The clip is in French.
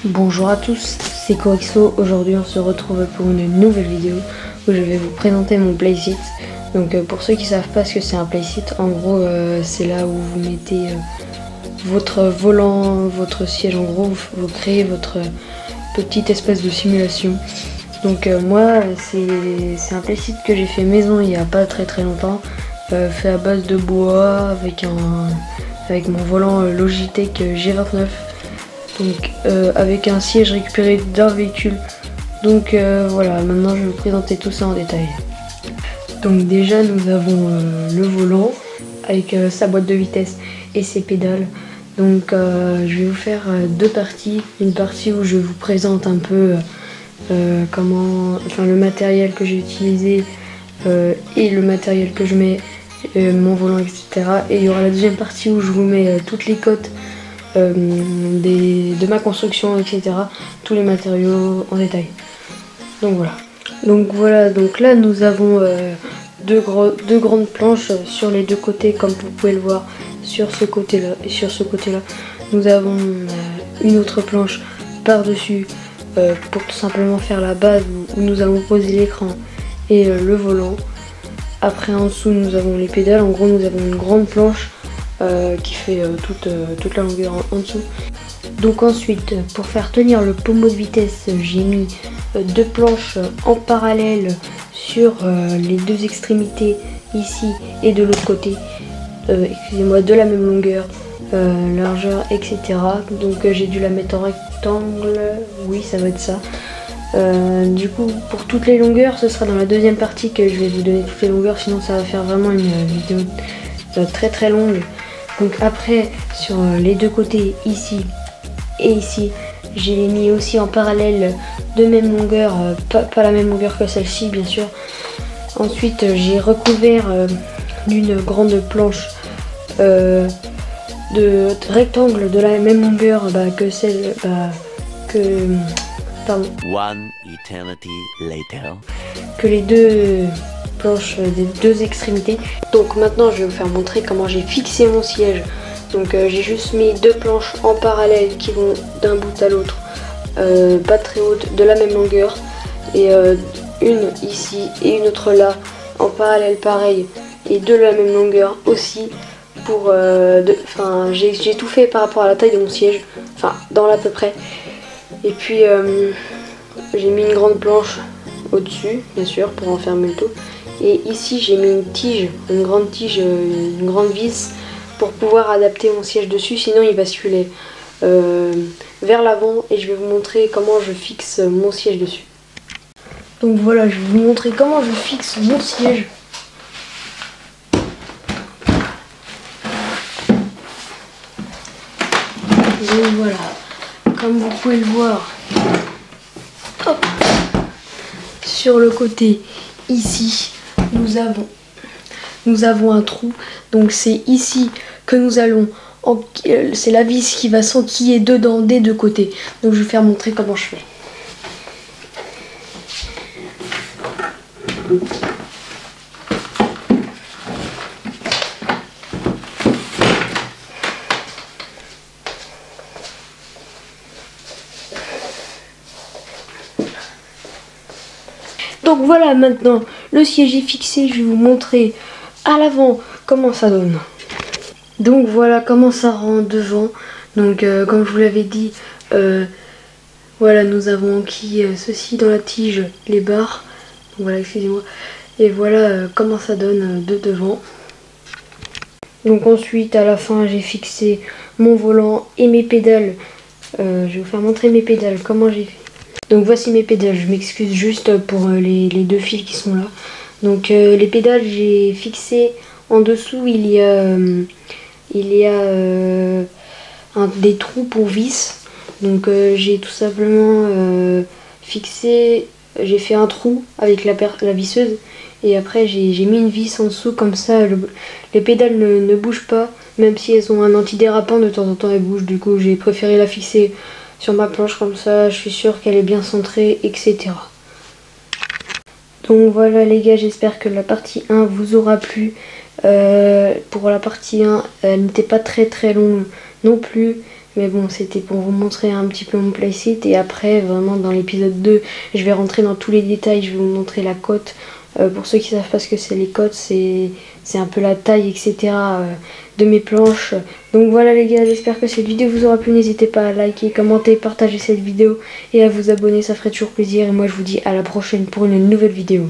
Bonjour à tous, c'est Corixo. Aujourd'hui on se retrouve pour une nouvelle vidéo où je vais vous présenter mon playset. Donc pour ceux qui savent pas ce que c'est un playset, en gros c'est là où vous mettez votre volant, votre siège, en gros vous créez votre petite espèce de simulation. Donc moi c'est un playset que j'ai fait maison il y a pas très longtemps, fait à base de bois avec mon volant Logitech G29. Donc avec un siège récupéré d'un véhicule. Donc voilà, maintenant je vais vous présenter tout ça en détail. Donc déjà nous avons le volant avec sa boîte de vitesse et ses pédales. Donc je vais vous faire deux parties. Une partie où je vous présente un peu le matériel que j'ai utilisé et le matériel que je mets, mon volant, etc. Et il y aura la deuxième partie où je vous mets toutes les cotes de ma construction, etc. Tous les matériaux en détail. Donc voilà. Donc là nous avons deux grandes planches sur les deux côtés, comme vous pouvez le voir sur ce côté là et sur ce côté là. Nous avons une autre planche par dessus pour tout simplement faire la base où nous allons poser l'écran et le volant. Après en dessous nous avons les pédales. En gros nous avons une grande planche qui fait toute la longueur en dessous. Donc ensuite, pour faire tenir le pommeau de vitesse, j'ai mis deux planches en parallèle sur les deux extrémités ici et de l'autre côté, excusez-moi, de la même longueur, largeur, etc. Donc j'ai dû la mettre en rectangle, oui ça va être ça. Du coup pour toutes les longueurs, ce sera dans la deuxième partie que je vais vous donner toutes les longueurs, sinon ça va faire vraiment une vidéo très longue. Donc après sur les deux côtés ici et ici, j'ai mis aussi en parallèle de même longueur, pas la même longueur que celle-ci bien sûr. Ensuite j'ai recouvert d'une grande planche de rectangle de la même longueur que celle One eternity later. Que les deux planches des deux extrémités. Donc maintenant je vais vous faire montrer comment j'ai fixé mon siège. Donc j'ai juste mis deux planches en parallèle qui vont d'un bout à l'autre, pas très hautes, de la même longueur, et une ici et une autre là en parallèle pareil et de la même longueur aussi. Pour j'ai tout fait par rapport à la taille de mon siège, enfin dans l'à peu près. Et puis j'ai mis une grande planche au-dessus bien sûr pour enfermer le tout. Et ici j'ai mis une tige, une grande vis pour pouvoir adapter mon siège dessus, sinon il basculait vers l'avant, et je vais vous montrer comment je fixe mon siège dessus. Donc voilà, je vais vous montrer comment je fixe mon siège. Donc voilà, comme vous pouvez le voir, hop, sur le côté ici, nous avons un trou. Donc c'est ici que nous allons, c'est la vis qui va s'enquiller dedans des deux côtés. Donc je vais vous faire montrer comment je fais. Donc voilà, maintenant le siège est fixé, je vais vous montrer à l'avant comment ça donne. Donc voilà comment ça rend devant. Donc comme je vous l'avais dit, voilà, nous avons enquillé ceci dans la tige, les barres. Donc voilà, excusez-moi. Et voilà comment ça donne de devant. Donc ensuite à la fin j'ai fixé mon volant et mes pédales. Je vais vous faire montrer mes pédales, comment j'ai fait. Donc voici mes pédales, je m'excuse juste pour les deux fils qui sont là. Donc les pédales, j'ai fixé en dessous, il y a des trous pour vis. Donc j'ai tout simplement fixé, j'ai fait un trou avec la visseuse et après j'ai mis une vis en dessous comme ça les pédales ne bougent pas, même si elles ont un antidérapant, de temps en temps elles bougent. Du coup j'ai préféré la fixer sur ma planche comme ça, je suis sûre qu'elle est bien centrée, etc. Donc voilà les gars, j'espère que la partie 1 vous aura plu. Pour la partie 1, elle n'était pas très longue non plus. Mais bon, c'était pour vous montrer un petit peu mon playset. Et après, vraiment dans l'épisode 2, je vais rentrer dans tous les détails. Je vais vous montrer la cote. Pour ceux qui ne savent pas ce que c'est les cotes, c'est un peu la taille, etc. De mes planches. Donc voilà les gars, j'espère que cette vidéo vous aura plu. N'hésitez pas à liker, commenter, partager cette vidéo et à vous abonner, ça ferait toujours plaisir. Et moi je vous dis à la prochaine pour une nouvelle vidéo.